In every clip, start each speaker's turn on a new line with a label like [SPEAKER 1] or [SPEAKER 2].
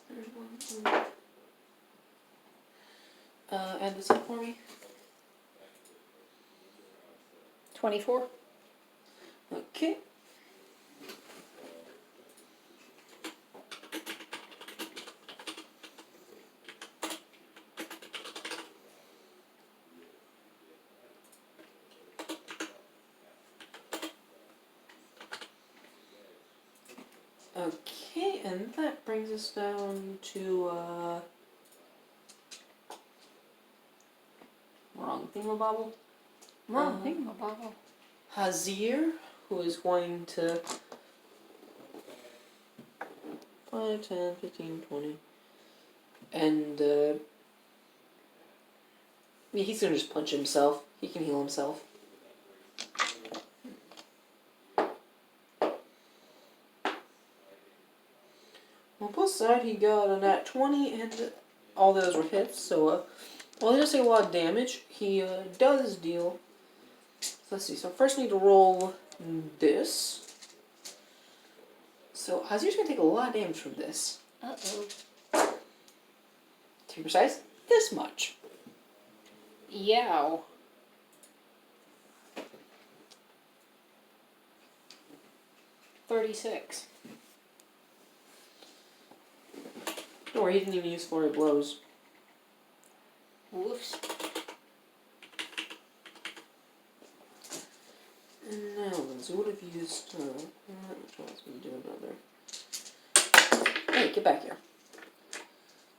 [SPEAKER 1] there's one. Add this up for me.
[SPEAKER 2] 24.
[SPEAKER 1] Okay. Okay, and that brings us down to, wrong thingamabobble.
[SPEAKER 2] Wrong thingamabobble.
[SPEAKER 1] Hazir, who is going to 5, 10, 15, 20. And, yeah, he's gonna just punch himself. He can heal himself. On plus side, he got a nat 20, and all those were hits, so, while he doesn't take a lot of damage, he, does deal. So let's see, so first I need to roll this. So Hazir's gonna take a lot of damage from this.
[SPEAKER 2] Uh-oh.
[SPEAKER 1] To be precise, this much.
[SPEAKER 2] Yow. $36.
[SPEAKER 1] Don't worry, he didn't even use flurry of blows.
[SPEAKER 2] Woofs.
[SPEAKER 1] And now then, so what have you used? Which one's gonna do another? Hey, get back here.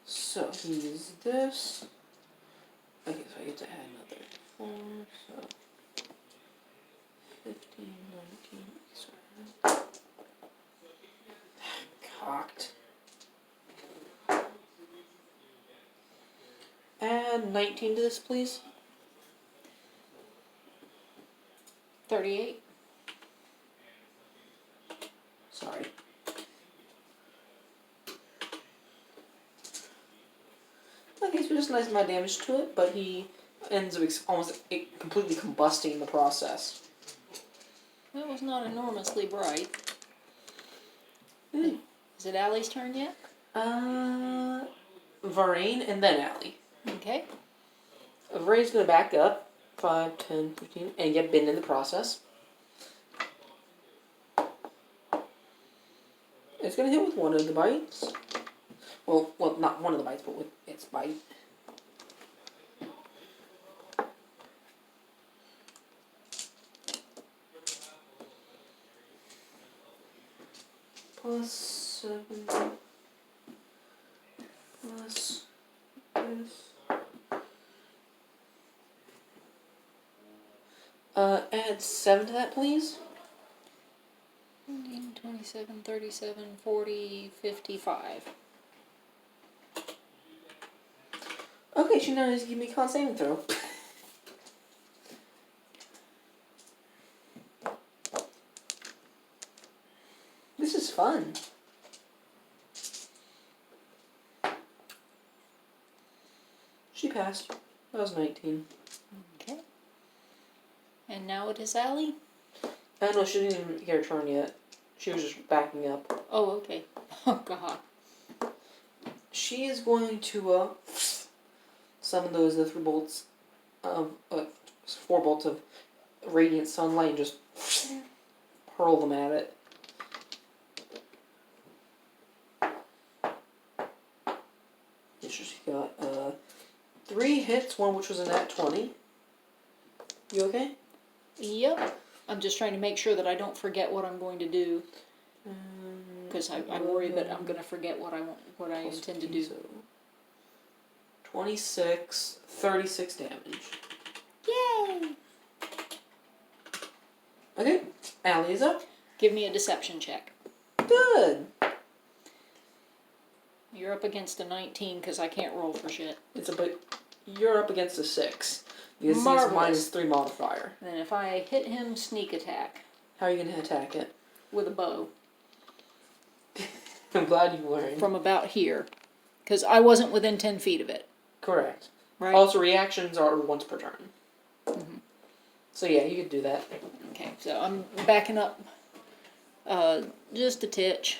[SPEAKER 1] So he used this. Okay, so I get to add another 4, so 15, 19, sorry. Cocked. Add 19 to this, please.
[SPEAKER 2] 38.
[SPEAKER 1] Sorry. Okay, so just nice amount of damage to it, but he ends up almost completely combusting in the process.
[SPEAKER 2] That was not enormously bright.
[SPEAKER 1] Mm.
[SPEAKER 2] Is it Allie's turn yet?
[SPEAKER 1] Varane and then Allie.
[SPEAKER 2] Okay.
[SPEAKER 1] Varane's going to back up 5, 10, 15, and get bitten in the process. It's going to hit with one of the bites. Well, not one of the bites, but with its bite. Plus 7. Plus this. Add 7 to that, please.
[SPEAKER 2] 15, 27, 37, 40, 55.
[SPEAKER 1] Okay, she now needs to give me a con saving throw. This is fun. She passed. That was 19.
[SPEAKER 2] Okay. And now it is Allie?
[SPEAKER 1] No, she didn't even get her turn yet. She was just backing up.
[SPEAKER 2] Oh, okay. Oh, God.
[SPEAKER 1] She is going to summon those 3 bolts of 4 bolts of radiant sunlight and just hurl them at it. She got 3 hits, one which was a nat 20. You okay?
[SPEAKER 2] Yep. I'm just trying to make sure that I don't forget what I'm going to do. Because I worry that I'm going to forget what I intend to do.
[SPEAKER 1] 26, 36 damage.
[SPEAKER 2] Yay!
[SPEAKER 1] Okay, Allie is up.
[SPEAKER 2] Give me a deception check.
[SPEAKER 1] Good.
[SPEAKER 2] You're up against a 19 because I can't roll for shit.
[SPEAKER 1] You're up against a 6. Because
[SPEAKER 2] Marvelous.
[SPEAKER 1] it's -3 modifier.
[SPEAKER 2] Then if I hit him, sneak attack.
[SPEAKER 1] How are you going to attack it?
[SPEAKER 2] With a bow.
[SPEAKER 1] I'm glad you learned.
[SPEAKER 2] From about here. Because I wasn't within 10 feet of it.
[SPEAKER 1] Correct.
[SPEAKER 2] Right?
[SPEAKER 1] Also, reactions are once per turn.
[SPEAKER 2] Mm-hmm.
[SPEAKER 1] So yeah, you could do that.
[SPEAKER 2] Okay, so I'm backing up just a titch.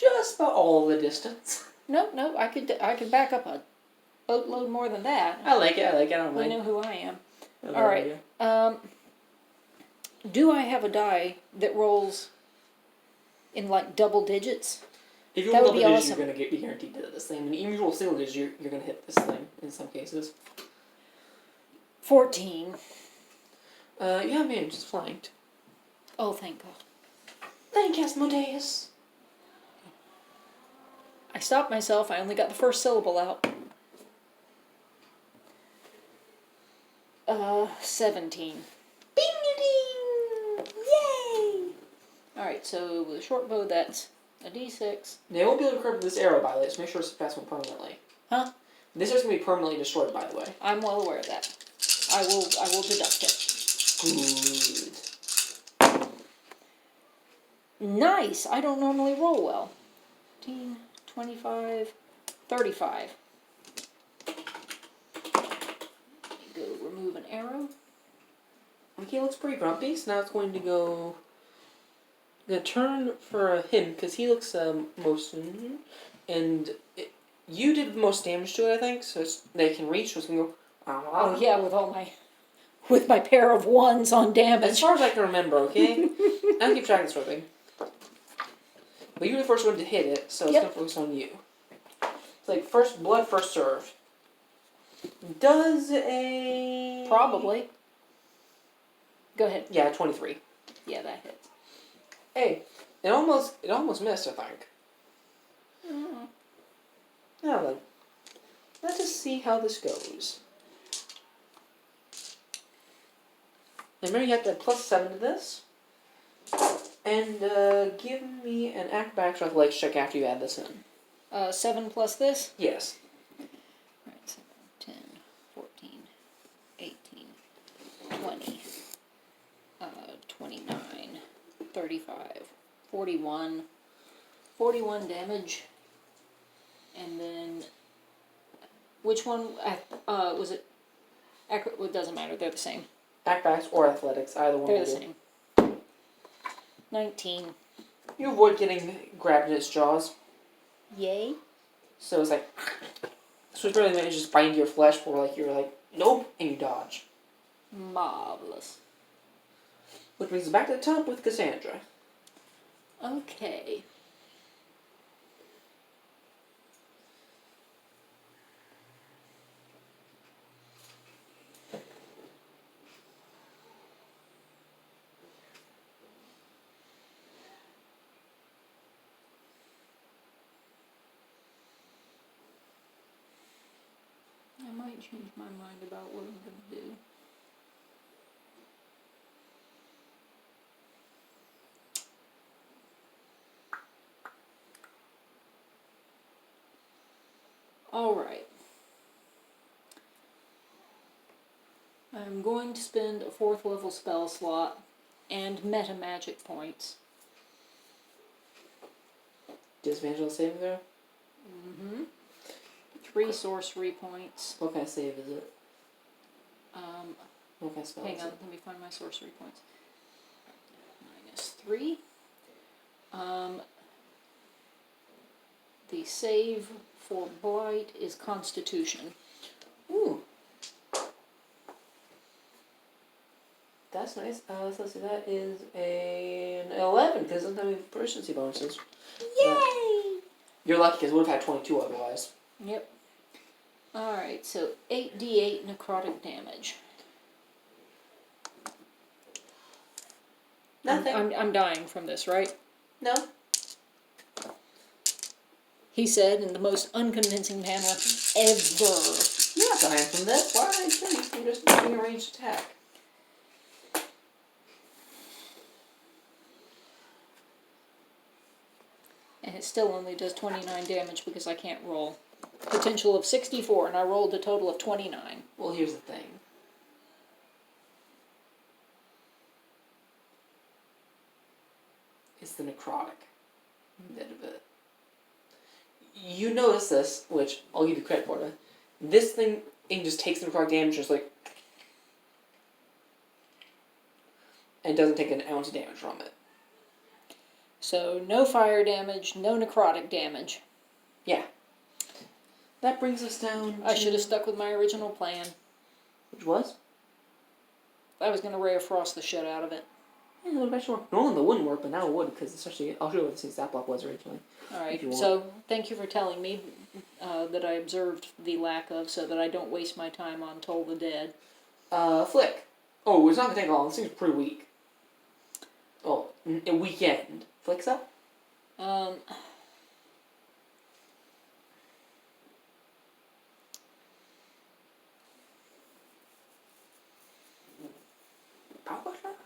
[SPEAKER 1] just about all the distance.
[SPEAKER 2] No, I could back up a boatload more than that.
[SPEAKER 1] I like it, I don't
[SPEAKER 2] I
[SPEAKER 1] mind.
[SPEAKER 2] know who I am.
[SPEAKER 1] I
[SPEAKER 2] All right. Do I have a die that rolls in like double digits?
[SPEAKER 1] If you
[SPEAKER 2] That
[SPEAKER 1] roll
[SPEAKER 2] would
[SPEAKER 1] double
[SPEAKER 2] be
[SPEAKER 1] digits,
[SPEAKER 2] awesome.
[SPEAKER 1] you're going to be guaranteed to hit this thing. And even if you roll single digits, you're going to hit this thing in some cases.
[SPEAKER 2] 14.
[SPEAKER 1] You have managed, just flanked.
[SPEAKER 2] Oh, thank God.
[SPEAKER 1] Thank you, Asmodeus.
[SPEAKER 2] I stopped myself. I only got the first syllable out. 17.
[SPEAKER 1] Bing-a-ding! Yay!
[SPEAKER 2] Alright, so with a short bow, that's a d6.
[SPEAKER 1] They won't be able to corrupt this arrow, by the way, so make sure it's fast one permanently.
[SPEAKER 2] Huh?
[SPEAKER 1] This is going to be permanently destroyed, by the way.
[SPEAKER 2] I'm well aware of that. I will deduct it.
[SPEAKER 1] Good.
[SPEAKER 2] Nice! I don't normally roll well. 15, 25, 35. Go remove an arrow.
[SPEAKER 1] Okay, looks pretty grumpy, so now it's going to go... Gonna turn for him, because he looks most... And you did the most damage to it, I think, so they can reach, so it's going to go...
[SPEAKER 2] Oh yeah, with my pair of ones on damage.
[SPEAKER 1] As far as I can remember, okay? I don't keep track of this sort of thing. But you were the first one to hit it, so it's going to focus on you. It's like first blood, first served. Does a...
[SPEAKER 2] Probably. Go ahead.
[SPEAKER 1] Yeah, 23.
[SPEAKER 2] Yeah, that hits.
[SPEAKER 1] Hey, it almost missed, I think.
[SPEAKER 2] Mm.
[SPEAKER 1] Now then, let's just see how this goes. And remember, you have to add +7 to this. And give me an acrobatics or athletics check after you add this in.
[SPEAKER 2] 7 plus this?
[SPEAKER 1] Yes.
[SPEAKER 2] Alright, 7, 10, 14, 18, 20, 29, 35, 41. 41 damage. And then, which one, was it, well, it doesn't matter, they're the same.
[SPEAKER 1] Acrobatics or athletics, either one.
[SPEAKER 2] They're the same. 19.
[SPEAKER 1] You avoid getting grabbed in its jaws.
[SPEAKER 2] Yay.
[SPEAKER 1] So it's like, so it's really meant to just bind your flesh, where like you're like, nope, and you dodge.
[SPEAKER 2] Marvelous.
[SPEAKER 1] Which brings us back to the top with Cassandra.
[SPEAKER 2] Okay. I might change my mind about what I'm going to do. Alright. I'm going to spend a 4th level spell slot and meta magic points.
[SPEAKER 1] Disadvantage on saving throw?
[SPEAKER 2] Mm-hmm. 3 sorcery points.
[SPEAKER 1] What kind of save is it? What kind of spell
[SPEAKER 2] Hang
[SPEAKER 1] is
[SPEAKER 2] on,
[SPEAKER 1] it?
[SPEAKER 2] let me find my sorcery points. -3. The save for blight is Constitution.
[SPEAKER 1] Ooh. That's nice. Let's see, that is an 11, because sometimes we have proficiency bonuses.
[SPEAKER 2] Yay!
[SPEAKER 1] You're lucky, because we would have had 22 otherwise.
[SPEAKER 2] Yep. Alright, so 8d8 necrotic damage.
[SPEAKER 1] Nothing.
[SPEAKER 2] I'm dying from this, right?
[SPEAKER 1] No.
[SPEAKER 2] He said in the most unconvincing manner ever.
[SPEAKER 1] You're not dying from this. Why are you sure you can just doing a ranged attack?
[SPEAKER 2] And it still only does 29 damage because I can't roll. Potential of 64, and I rolled a total of 29.
[SPEAKER 1] Well, here's the thing. It's the necrotic bit of it. You notice this, which I'll give you credit for it. This thing just takes the necrotic damage, just like, and doesn't take an ounce of damage from it.
[SPEAKER 2] So no fire damage, no necrotic damage.
[SPEAKER 1] Yeah. That brings us down to...
[SPEAKER 2] I should have stuck with my original plan.
[SPEAKER 1] Which was?
[SPEAKER 2] I was going to Ray of Frost the shit out of it.
[SPEAKER 1] Yeah, it would have actually worked. Normally that wouldn't work, but now it would, because it's actually... I'll show you what the zap block was originally.
[SPEAKER 2] Alright, so thank you for telling me that I observed the lack of, so that I don't waste my time on Toll the Dead.
[SPEAKER 1] Flick. Oh, it's not going to take long. This thing's pretty weak. Oh, a weekend. Flick's up? Power shot?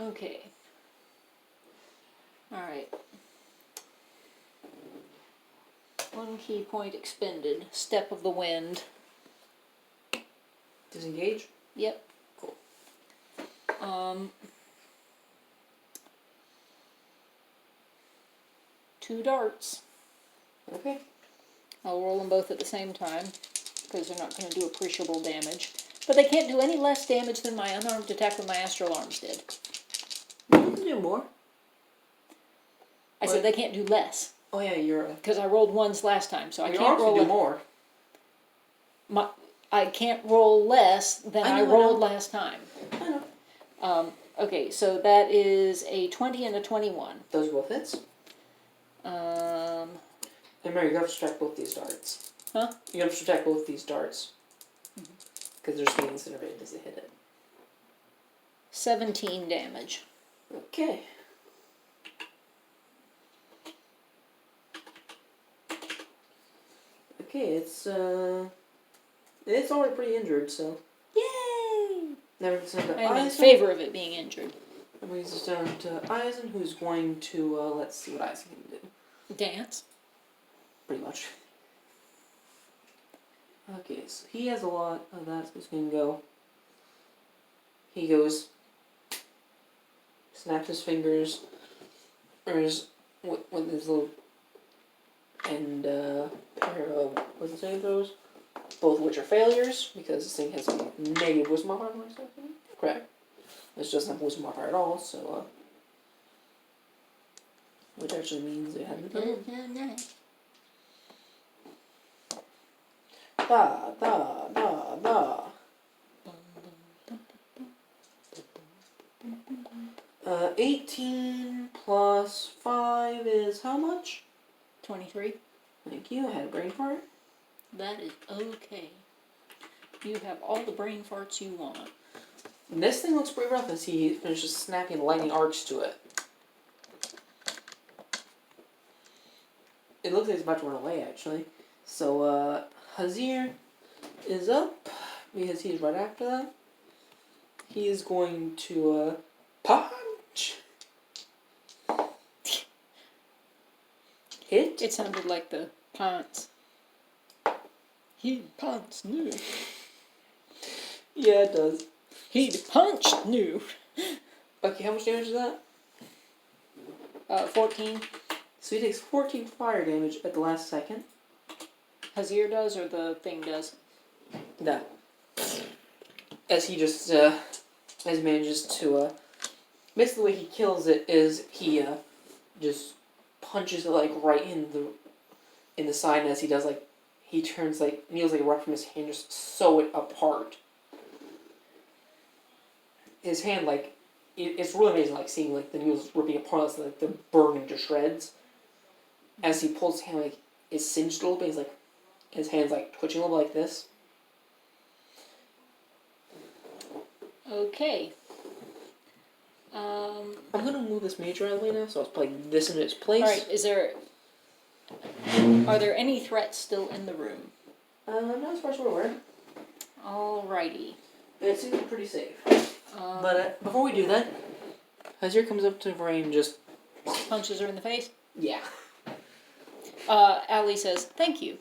[SPEAKER 2] Okay. Alright. 1 key point expended. Step of the Wind.
[SPEAKER 1] Disengage?
[SPEAKER 2] Yep.
[SPEAKER 1] Cool.
[SPEAKER 2] 2 darts.
[SPEAKER 1] Okay.
[SPEAKER 2] I'll roll them both at the same time, because they're not going to do appreciable damage. But they can't do any less damage than my unarmed attack with my astral arms did.
[SPEAKER 1] You can do more.
[SPEAKER 2] I said they can't do less.
[SPEAKER 1] Oh yeah, you're...
[SPEAKER 2] Because I rolled 1s last time, so I
[SPEAKER 1] your
[SPEAKER 2] can't
[SPEAKER 1] arms
[SPEAKER 2] roll...
[SPEAKER 1] can do more.
[SPEAKER 2] I can't roll less than I rolled last time.
[SPEAKER 1] I know.
[SPEAKER 2] Okay, so that is a 20 and a 21.
[SPEAKER 1] Those are both hits. And Mary, you have to subtract both these darts.
[SPEAKER 2] Huh?
[SPEAKER 1] You have to subtract both these darts. Because they're just getting incinerated as they hit it.
[SPEAKER 2] 17 damage.
[SPEAKER 1] Okay. Okay, it's already pretty injured, so...
[SPEAKER 2] Yay!
[SPEAKER 1] Never gets down to
[SPEAKER 2] I'm in
[SPEAKER 1] Eisen.
[SPEAKER 2] favor of it being injured.
[SPEAKER 1] That brings us down to Eisen, who's going to, let's see what Eisen can do.
[SPEAKER 2] Dance.
[SPEAKER 1] Pretty much. Okay, so he has a lot of that, so he's going to go... He goes... Snaps his fingers, or his... with his little... And, pair of wisdom saving throws. Both of which are failures, because this thing has a negative wisdom modifier. Correct. This doesn't have wisdom modifier at all, so, which actually means it hasn't done. Da, da, da, da. 18 plus 5 is how much?
[SPEAKER 2] 23.
[SPEAKER 1] Thank you, I had a brain fart.
[SPEAKER 2] That is okay. You have all the brain farts you want.
[SPEAKER 1] This thing looks pretty rough as he finishes snapping lightning arcs to it. It looks like he's about to run away, actually. So, Hazir is up, because he's right after that. He is going to, punch! Hit?
[SPEAKER 2] It sounded like the pants. He punched new.
[SPEAKER 1] Yeah, it does.
[SPEAKER 2] He punched new.
[SPEAKER 1] Okay, how much damage is that?
[SPEAKER 2] 14.
[SPEAKER 1] So he takes 14 fire damage at the last second.
[SPEAKER 2] Hazir does, or the thing does?
[SPEAKER 1] No. As he just, as he manages to, basically the way he kills it is he, just punches it, like, right in the side, and as he does, like, he turns, like, kneels, like, right from his hand, just sew it apart. His hand, like, it's really amazing, like, seeing, like, the needles ripping apart, like, they're burning to shreds. As he pulls his hand, like, it's singed a little bit, he's, like, his hand's, like, twitching a little bit like this.
[SPEAKER 2] Okay.
[SPEAKER 1] I'm gonna move this major out of the way now, so I'll put this in its place.
[SPEAKER 2] Alright, are there any threats still in the room?
[SPEAKER 1] Not as far as we're aware.
[SPEAKER 2] Alrighty.
[SPEAKER 1] It seems pretty safe. But before we do that, Hazir comes up to Vray and just...
[SPEAKER 2] punches her in the face?
[SPEAKER 1] Yeah.
[SPEAKER 2] Allie says, thank you.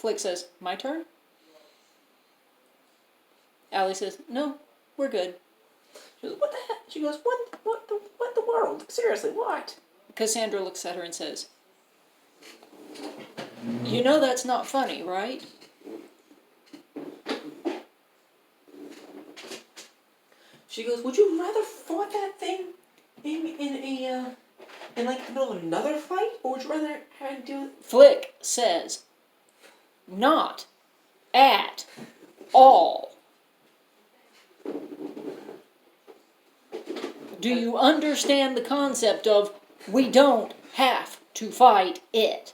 [SPEAKER 2] Flick says, my turn? Allie says, no, we're good.
[SPEAKER 1] She goes, what the heck? She goes, what the world? Seriously, what?
[SPEAKER 2] Cassandra looks at her and says, you know that's not funny, right?
[SPEAKER 1] She goes, would you rather fought that thing in like the middle of another fight, or would you rather have to do it?
[SPEAKER 2] Flick says, not at all. Do you understand the concept of we don't have to fight it?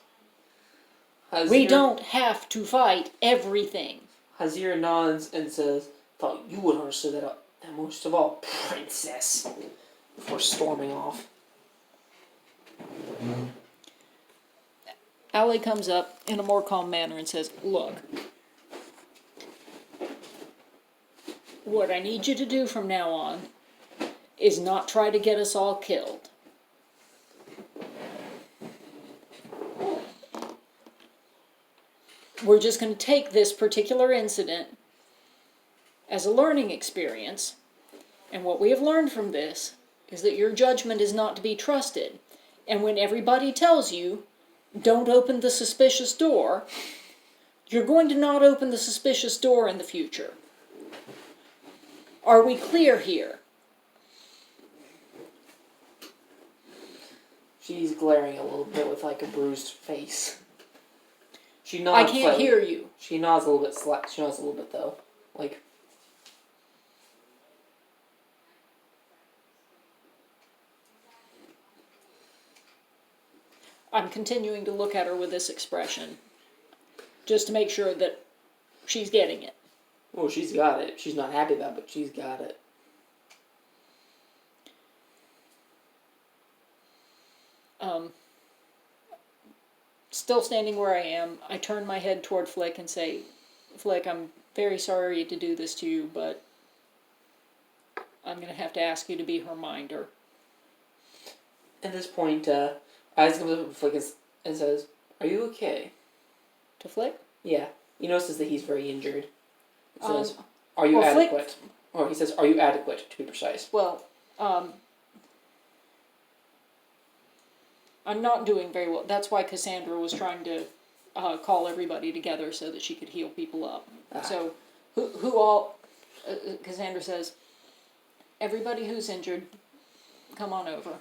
[SPEAKER 2] We don't have to fight everything.
[SPEAKER 1] Hazir nods and says, thought you would understand that most of all, princess, before storming off.
[SPEAKER 2] Allie comes up in a more calm manner and says, look, what I need you to do from now on is not try to get us all killed. We're just going to take this particular incident as a learning experience, and what we have learned from this is that your judgment is not to be trusted, and when everybody tells you, don't open the suspicious door, you're going to not open the suspicious door in the future. Are we clear here?
[SPEAKER 1] She's glaring a little bit with like a bruised face. She nods.
[SPEAKER 2] I can't hear you.
[SPEAKER 1] She nods a little bit. She nods a little bit though, like.
[SPEAKER 2] I'm continuing to look at her with this expression, just to make sure that she's getting it.
[SPEAKER 1] Well, she's got it. She's not happy about it, but she's got it.
[SPEAKER 2] Still standing where I am, I turn my head toward Flick and say, Flick, I'm very sorry to do this to you, but I'm going to have to ask you to be her minder.
[SPEAKER 1] At this point, Isaac comes up to Flick and says, are you okay?
[SPEAKER 2] To Flick?
[SPEAKER 1] Yeah. He notices that he's very injured. He says, are you
[SPEAKER 2] well,
[SPEAKER 1] adequate? Or he says, are you adequate, to be precise?
[SPEAKER 2] Well, I'm not doing very well. That's why Cassandra was trying to call everybody together so that she could heal people up. So, who all... Cassandra says, everybody who's injured, come on over.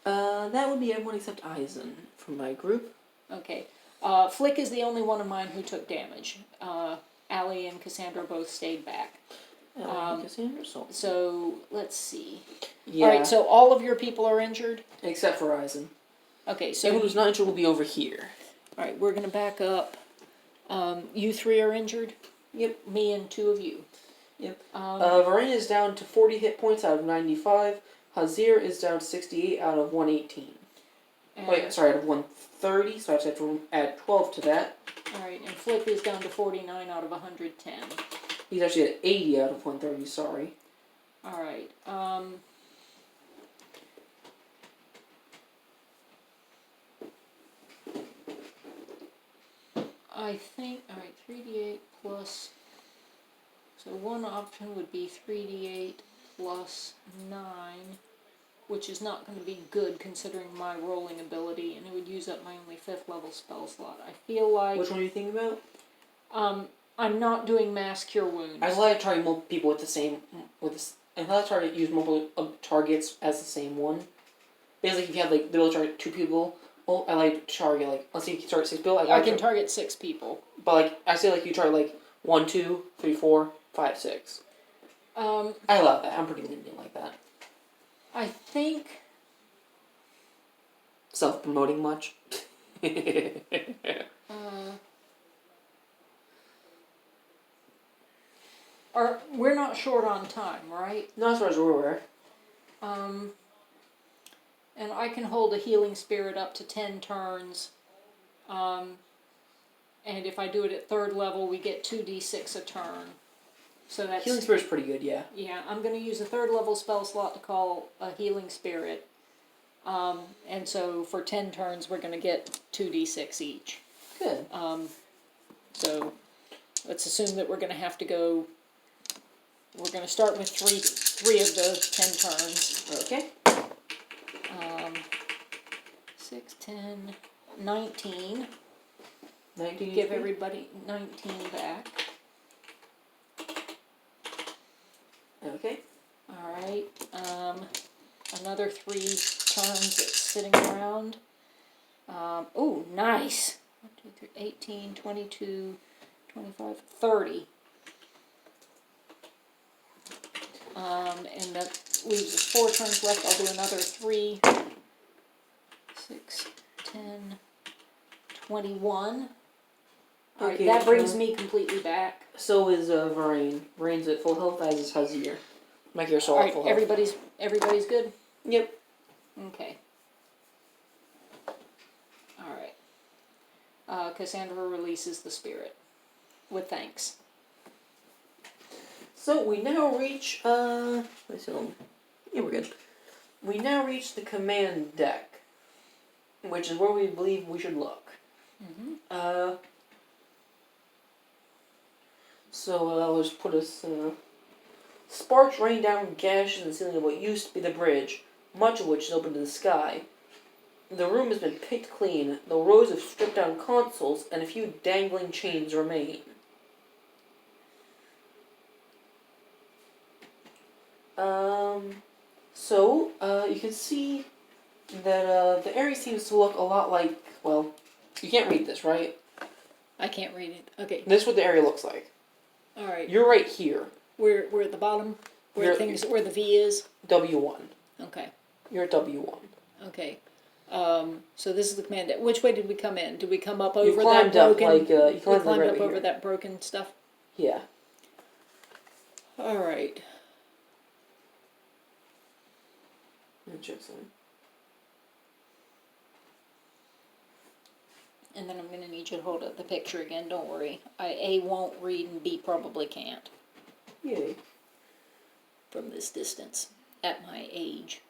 [SPEAKER 1] That would be everyone except Eisen from my group.
[SPEAKER 2] Okay. Flick is the only one of mine who took damage. Allie and Cassandra both stayed back.
[SPEAKER 1] Cassandra,
[SPEAKER 2] so, let's see.
[SPEAKER 1] Yeah.
[SPEAKER 2] Alright, so all of your people are injured?
[SPEAKER 1] Except for Eisen.
[SPEAKER 2] Okay, so...
[SPEAKER 1] Anyone who's not injured will be over here.
[SPEAKER 2] Alright, we're going to back up. You three are injured?
[SPEAKER 1] Yep.
[SPEAKER 2] Me and two of you.
[SPEAKER 1] Yep. Varane is down to 40 hit points out of 95. Hazir is down to 68 out of 118. Wait, sorry, out of 130, so I have to add 12 to that.
[SPEAKER 2] Alright, and Flick is down to 49 out of 110.
[SPEAKER 1] He's actually at 80 out of 130, sorry.
[SPEAKER 2] Alright, I think, alright, 3d8 plus, so one option would be 3d8 plus 9, which is not going to be good considering my rolling ability, and it would use up my only 5th level spell slot. I feel like...
[SPEAKER 1] Which one are you thinking about?
[SPEAKER 2] I'm not doing mass cure wounds.
[SPEAKER 1] I like to target multiple people with the same... I like to use multiple targets as the same one. Basically, if you have like the ability to target 2 people, well, I like to target like... Let's say you can target 6 people.
[SPEAKER 2] I can target 6 people.
[SPEAKER 1] But like, I say like you target like 1, 2, 3, 4, 5, 6. I love that. I'm pretty lenient like that.
[SPEAKER 2] I think...
[SPEAKER 1] Self-promoting much?
[SPEAKER 2] We're not short on time, right?
[SPEAKER 1] Not as far as we're aware.
[SPEAKER 2] And I can hold a healing spirit up to 10 turns. And if I do it at 3rd level, we get 2d6 a turn. So that's...
[SPEAKER 1] Healing spirit's pretty good, yeah.
[SPEAKER 2] Yeah, I'm going to use a 3rd level spell slot to call a healing spirit. And so for 10 turns, we're going to get 2d6 each.
[SPEAKER 1] Good.
[SPEAKER 2] So let's assume that we're going to have to go. We're going to start with three of the 10 turns.
[SPEAKER 1] Okay.
[SPEAKER 2] 6, 10, 19.
[SPEAKER 1] 19.
[SPEAKER 2] Give everybody 19 back.
[SPEAKER 1] Okay.
[SPEAKER 2] Alright. Another 3 turns that's sitting around. Oh, nice. 1, 2, 3, 18, 22, 25, 30. And that leaves us 4 turns left. I'll do another 3. 6, 10, 21. Alright,
[SPEAKER 1] Okay,
[SPEAKER 2] that brings me completely back.
[SPEAKER 1] So is Varain. Varain's at full health, as is Hazir. Make your soul at full health.
[SPEAKER 2] Everybody's good?
[SPEAKER 1] Yep.
[SPEAKER 2] Okay. Alright. Cassandra releases the spirit. With thanks.
[SPEAKER 1] So we now reach, yeah, we're good. We now reach the command deck, which is where we believe we should look.
[SPEAKER 2] Mm-hmm.
[SPEAKER 1] So I'll just put us, sparks rain down from gashes in the ceiling of what used to be the bridge, much of which is open to the sky. The room has been picked clean, though rows of stripped down consoles and a few dangling chains remain. You can see that the area seems to look a lot like, well, you can't read this, right?
[SPEAKER 2] I can't read it. Okay.
[SPEAKER 1] This is what the area looks like.
[SPEAKER 2] Alright.
[SPEAKER 1] You're right here.
[SPEAKER 2] We're at the bottom? Where the V is?
[SPEAKER 1] W1.
[SPEAKER 2] Okay.
[SPEAKER 1] You're at W1.
[SPEAKER 2] Okay. So this is the command. Which way did we come in? Did we come up over
[SPEAKER 1] You climbed
[SPEAKER 2] that broken?
[SPEAKER 1] up like you climbed
[SPEAKER 2] we climbed
[SPEAKER 1] right
[SPEAKER 2] up over
[SPEAKER 1] here.
[SPEAKER 2] that broken stuff.
[SPEAKER 1] Yeah.
[SPEAKER 2] All right.
[SPEAKER 1] Interesting.
[SPEAKER 2] And then I'm going to need you to hold up the picture again. Don't worry. A won't read and B probably can't.
[SPEAKER 1] Yay.
[SPEAKER 2] From this distance at my age.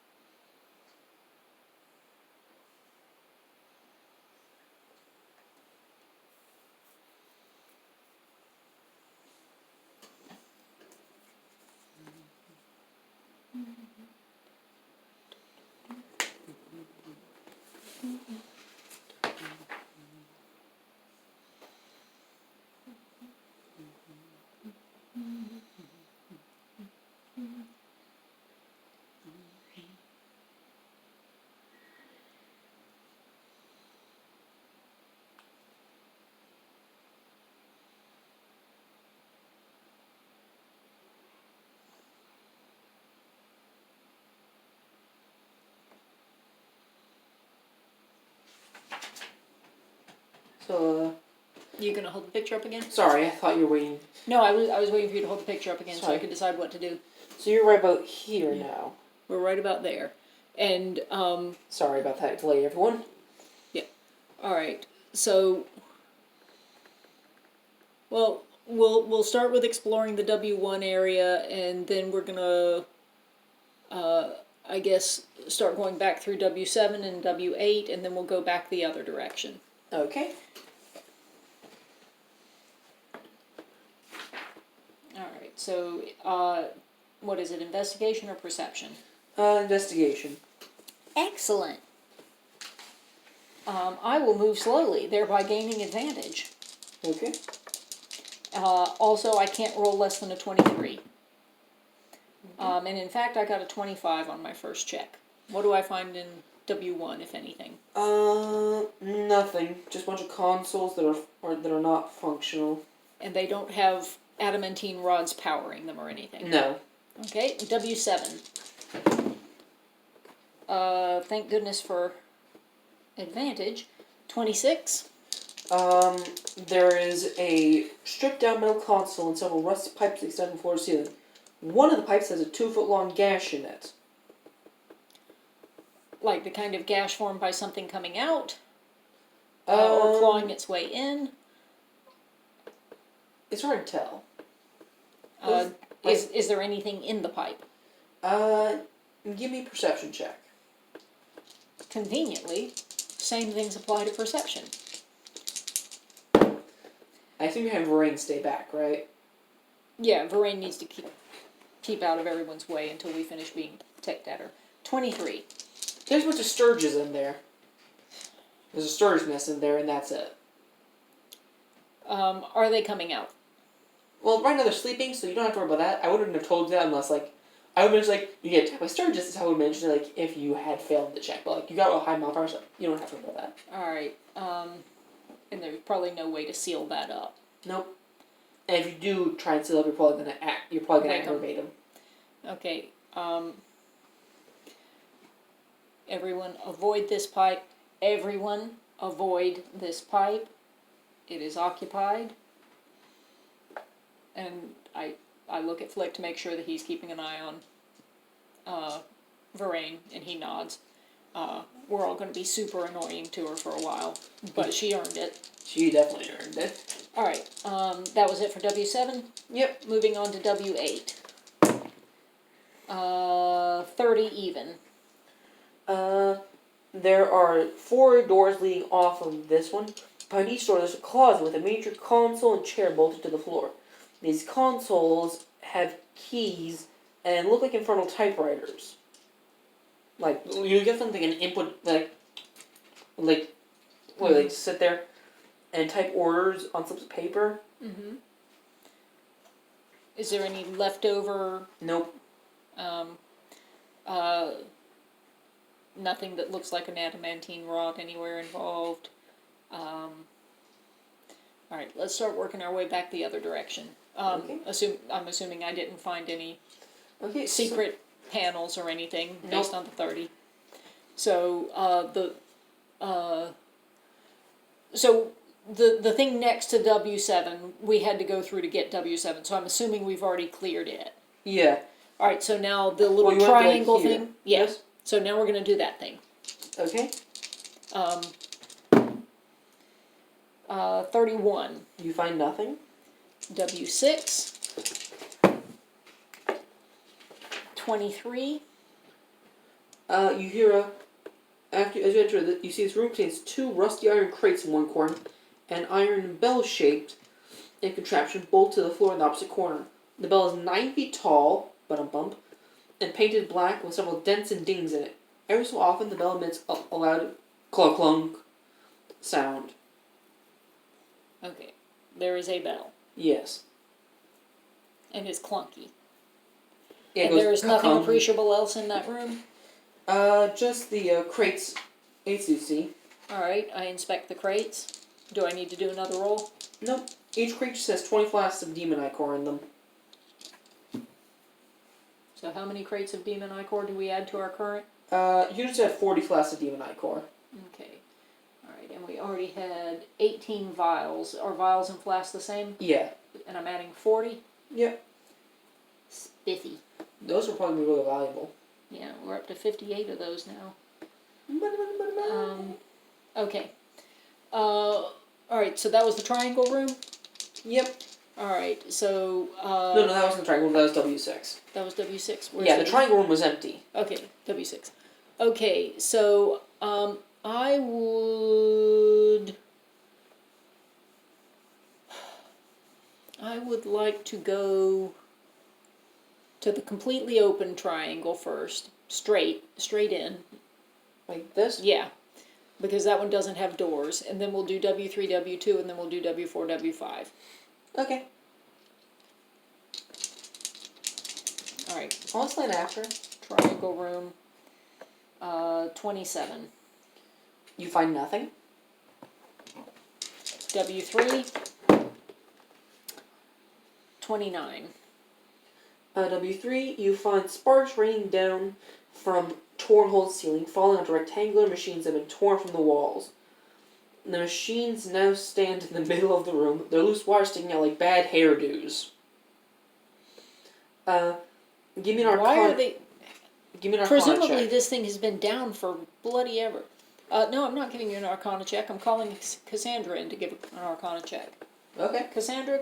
[SPEAKER 1] So,
[SPEAKER 2] You gonna hold the picture up again?
[SPEAKER 1] sorry, I thought you were waiting.
[SPEAKER 2] No, I was waiting for you to hold the picture up again so I
[SPEAKER 1] Sorry.
[SPEAKER 2] could decide what to do.
[SPEAKER 1] So you're right about here now.
[SPEAKER 2] We're right about there. And,
[SPEAKER 1] Sorry about that delay, everyone.
[SPEAKER 2] alright, so, well, we'll start with exploring the W1 area, and then we're gonna, I guess, start going back through W7 and W8, and then we'll go back the other direction.
[SPEAKER 1] Okay.
[SPEAKER 2] Alright, so, what is it, investigation or perception?
[SPEAKER 1] Investigation.
[SPEAKER 2] Excellent. I will move slowly, thereby gaining advantage.
[SPEAKER 1] Okay.
[SPEAKER 2] Also, I can't roll less than a 23. And in fact, I got a 25 on my first check. What do I find in W1, if anything?
[SPEAKER 1] Nothing. Just a bunch of consoles that are not functional.
[SPEAKER 2] And they don't have adamantine rods powering them or anything?
[SPEAKER 1] No.
[SPEAKER 2] Okay, W7. Thank goodness for advantage. 26.
[SPEAKER 1] There is a stripped down metal console and several rusty pipes extending from floor to ceiling. One of the pipes has a 2-foot-long gash in it.
[SPEAKER 2] Like the kind of gash formed by something coming out? Or clawing its way in?
[SPEAKER 1] It's hard to tell.
[SPEAKER 2] Is there anything in the pipe?
[SPEAKER 1] Give me a perception check.
[SPEAKER 2] Conveniently, same things apply to perception.
[SPEAKER 1] I assume you have Rain stay back, right?
[SPEAKER 2] Yeah, Varane needs to keep out of everyone's way until we finish being ticked at her. 23.
[SPEAKER 1] There's a bunch of sturges in there. There's a sturge nest in there, and that's it.
[SPEAKER 2] Are they coming out?
[SPEAKER 1] Well, right now they're sleeping, so you don't have to worry about that. I wouldn't have told you that unless, like, I would mention, like, you get attacked by sturges, is how I would mention it, like, if you had failed the check. But, like, you got a high modifier, so you don't have to worry about that.
[SPEAKER 2] Alright, and there's probably no way to seal that up.
[SPEAKER 1] Nope. And if you do try and seal up, you're probably gonna act verbatim.
[SPEAKER 2] Okay, everyone avoid this pipe. Everyone avoid this pipe. It is occupied. And I look at Flick to make sure that he's keeping an eye on Varane, and he nods. We're all going to be super annoying to her for a while, but she earned it.
[SPEAKER 1] She definitely earned it.
[SPEAKER 2] Alright, that was it for W7.
[SPEAKER 1] Yep.
[SPEAKER 2] Moving on to W8. 30 even.
[SPEAKER 1] There are 4 doors leading off of this one. Behind each door there's a closet with a miniature console and chair bolted to the floor. These consoles have keys and look like infernal typewriters. Like, you get something, an input, where they sit there and type orders on slips of paper.
[SPEAKER 2] Mm-hmm. Is there any leftover?
[SPEAKER 1] Nope.
[SPEAKER 2] Nothing that looks like an adamantine rod anywhere involved. Alright, let's start working our way back the other direction.
[SPEAKER 1] Okay.
[SPEAKER 2] I'm assuming I didn't find any
[SPEAKER 1] Okay,
[SPEAKER 2] secret panels or anything based
[SPEAKER 1] Nope.
[SPEAKER 2] on the 30. So, the thing next to W7, we had to go through to get W7, so I'm assuming we've already cleared it.
[SPEAKER 1] Yeah.
[SPEAKER 2] Alright, so now the little
[SPEAKER 1] you went, like,
[SPEAKER 2] triangle
[SPEAKER 1] here.
[SPEAKER 2] thing. Yeah.
[SPEAKER 1] Yes.
[SPEAKER 2] So now we're going to do that thing.
[SPEAKER 1] Okay.
[SPEAKER 2] 31.
[SPEAKER 1] You find nothing?
[SPEAKER 2] W6. 23.
[SPEAKER 1] You hear as you enter, you see this room contains 2 rusty iron crates in one corner, and iron bell-shaped and contraption bolted to the floor in the opposite corner. The bell is 9 feet tall, bump, and painted black with several dents and dings in it. Every so often, the bell emits a loud clunk sound.
[SPEAKER 2] Okay, there is a bell,
[SPEAKER 1] Yes.
[SPEAKER 2] and it's clunky.
[SPEAKER 1] Yeah,
[SPEAKER 2] And there is nothing appreciable else in that room?
[SPEAKER 1] Just the crates HCC.
[SPEAKER 2] Alright, I inspect the crates. Do I need to do another roll?
[SPEAKER 1] Nope. Each crate just has 20 flasks of demon ichor in them.
[SPEAKER 2] So how many crates of demon ichor do we add to our current?
[SPEAKER 1] You just have 40 flasks of demon ichor.
[SPEAKER 2] Okay. Alright, and we already had 18 vials. Are vials and flasks the same?
[SPEAKER 1] Yeah.
[SPEAKER 2] And I'm adding 40?
[SPEAKER 1] Yep.
[SPEAKER 2] Spiffy.
[SPEAKER 1] Those will probably be really valuable.
[SPEAKER 2] Yeah, we're up to 58 of those now. Okay. Alright, so that was the triangle room?
[SPEAKER 1] Yep.
[SPEAKER 2] Alright, so,
[SPEAKER 1] No, that wasn't the triangle room, that was W6.
[SPEAKER 2] that was W6.
[SPEAKER 1] Yeah, the triangle room was empty.
[SPEAKER 2] Okay, W6. Okay, so, I would like to go to the completely open triangle first. Straight in.
[SPEAKER 1] Like this?
[SPEAKER 2] Yeah. Because that one doesn't have doors. And then we'll do W3, W2, and then we'll do W4, W5.
[SPEAKER 1] Okay.
[SPEAKER 2] Alright.
[SPEAKER 1] I'll explain after.
[SPEAKER 2] Triangle room. 27.
[SPEAKER 1] You find nothing?
[SPEAKER 2] W3. 29.
[SPEAKER 1] W3, you find sparks raining down from torn holes in the ceiling, falling onto rectangular machines that have been torn from the walls. The machines now stand in the middle of the room, their loose wires sticking out like bad hairdos. Give me an arcana.
[SPEAKER 2] Why are they...
[SPEAKER 1] Give me an arcana
[SPEAKER 2] Presumably
[SPEAKER 1] check.
[SPEAKER 2] this thing has been down for bloody ever. No, I'm not giving you an arcana check. I'm calling Cassandra in to give an arcana check.
[SPEAKER 1] Okay.
[SPEAKER 2] Cassandra,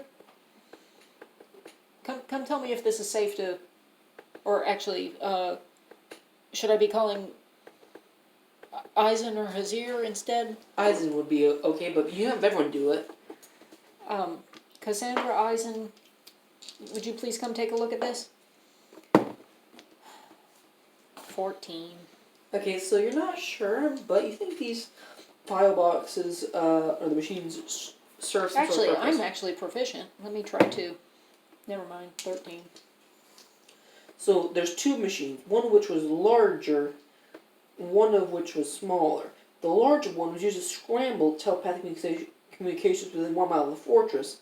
[SPEAKER 2] come tell me if this is safe to... Or actually, should I be calling Eisen or Hazir instead?
[SPEAKER 1] Eisen would be okay, but you have everyone do it.
[SPEAKER 2] Cassandra Eisen, would you please come take a look at this? 14.
[SPEAKER 1] Okay, so you're not sure, but you think these file boxes or the machines serve some
[SPEAKER 2] Actually,
[SPEAKER 1] sort of purpose.
[SPEAKER 2] I'm actually proficient. Let me try 2. Never mind, 13.
[SPEAKER 1] So there's 2 machines, one of which was larger, one of which was smaller. The larger one was used to scramble telepathic communications within 1 mile of the fortress.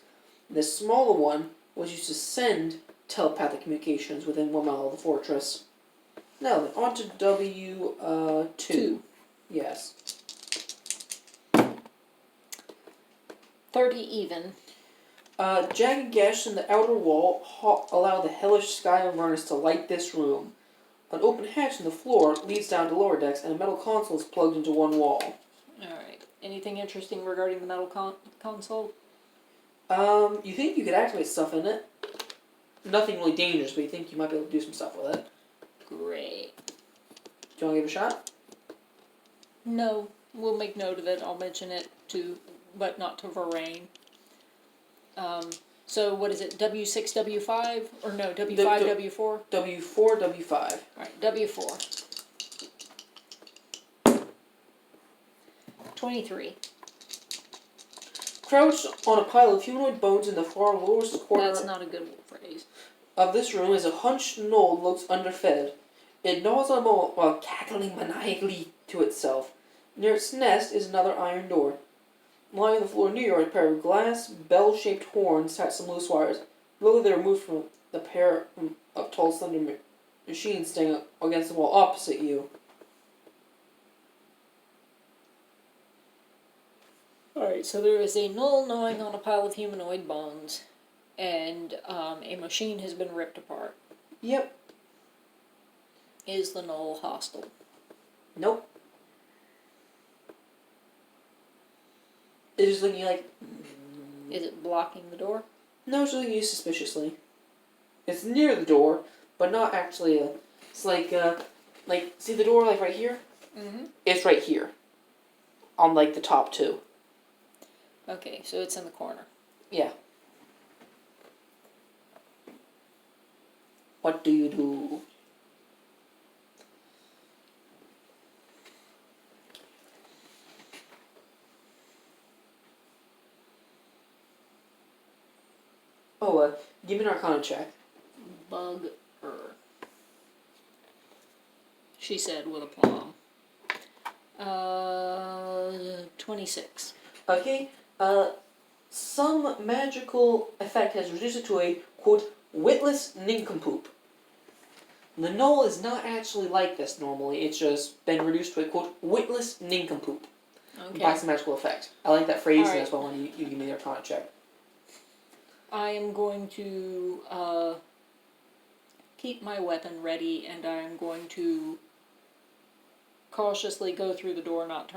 [SPEAKER 1] The smaller one was used to send telepathic communications within 1 mile of the fortress. Now then, on to W2.
[SPEAKER 2] 2.
[SPEAKER 1] Yes.
[SPEAKER 2] 30 even.
[SPEAKER 1] Jagged gashes in the outer wall allow the hellish sky of Avernus to light this room. An open hatch in the floor leads down to lower decks, and a metal console is plugged into one wall.
[SPEAKER 2] Alright. Anything interesting regarding the metal console?
[SPEAKER 1] You think you could activate stuff in it. Nothing really dangerous, but you think you might be able to do some stuff with it.
[SPEAKER 2] Great.
[SPEAKER 1] Do you want to give it a shot?
[SPEAKER 2] No. We'll make note of it. I'll mention it to, but not to Varane. So what is it? W6, W5? Or no, W5, W4?
[SPEAKER 1] W4, W5.
[SPEAKER 2] Alright, W4. 23.
[SPEAKER 1] Crouched on a pile of humanoid bones in the far lowest corner
[SPEAKER 2] That's not a good phrase.
[SPEAKER 1] of this room is a hunched gnoll that looks underfed. It gnaws on a bone while cackling maniacally to itself. Near its nest is another iron door. Lying on the floor near are a pair of glass, bell-shaped horns tied to some loose wires. Luckily, they were removed from the pair of tall, slender machines standing against the wall opposite you.
[SPEAKER 2] Alright, so there is a gnoll gnawing on a pile of humanoid bones, and a machine has been ripped apart.
[SPEAKER 1] Yep.
[SPEAKER 2] Is the gnoll hostile?
[SPEAKER 1] Nope. It's just looking like...
[SPEAKER 2] Is it blocking the door?
[SPEAKER 1] No, it's looking at you suspiciously. It's near the door, but not actually a... It's like, see the door, like, right here?
[SPEAKER 2] Mm-hmm.
[SPEAKER 1] It's right here. On, like, the top 2.
[SPEAKER 2] Okay, so it's in the corner.
[SPEAKER 1] Yeah. What do you do? Oh, give me an Arcana check.
[SPEAKER 2] Bug her. She said with aplomb. 26.
[SPEAKER 1] Okay, some magical effect has reduced it to a, quote, witless nincompoop. The gnoll is not actually like this normally, it's just been reduced to a, quote, witless nincompoop.
[SPEAKER 2] Okay.
[SPEAKER 1] By some magical effect. I like that phrase,
[SPEAKER 2] All
[SPEAKER 1] and that's why when you give me the Arcana check.
[SPEAKER 2] I am going to keep my weapon ready, and I am going to cautiously go through the door, not turning